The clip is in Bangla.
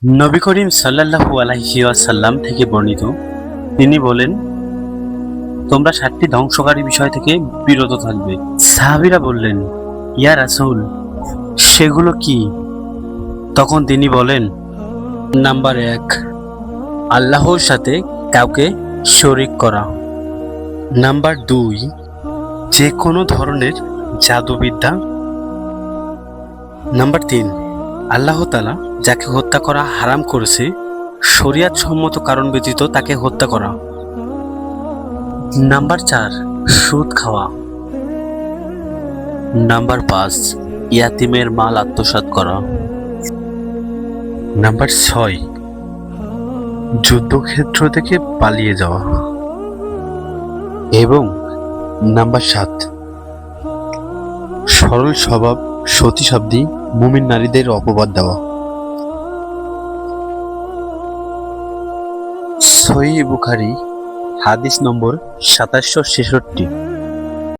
নবী করিম সাল্লাল্লাহু আলাইহি ওয়াসাল্লাম থেকে বর্ণিত, তিনি বলেন, তোমরা 7টি ধ্বংসকারী বিষয় থেকে বিরত থাকবে। সাহাবীরা বললেন, ইয়া রাসূল, সেগুলো কি? তখন তিনি বলেন, নাম্বার 1, আল্লাহর সাথে কাউকে শরীক করা। নাম্বার 2, যে কোনো ধরনের জাদুবিদ্যা। নাম্বার 3, আল্লাহ তাআলা যাকে হত্যা করা হারাম করেছে, শরিয়ত সম্মত কারণ ব্যতীত তাকে হত্যা করা। নাম্বার 4, সুদ খাওয়া। নাম্বার 5, ইয়াতিমের মাল আত্মসাৎ করা। নাম্বার 6, যুদ্ধক্ষেত্র থেকে পালিয়ে যাওয়া। এবং নাম্বার 7, সরল স্বভাব সতীসাধ্বী মুমিন নারীদের অপবাদ দেওয়া। সহিহ বুখারী, হাদিস নম্বর 2766।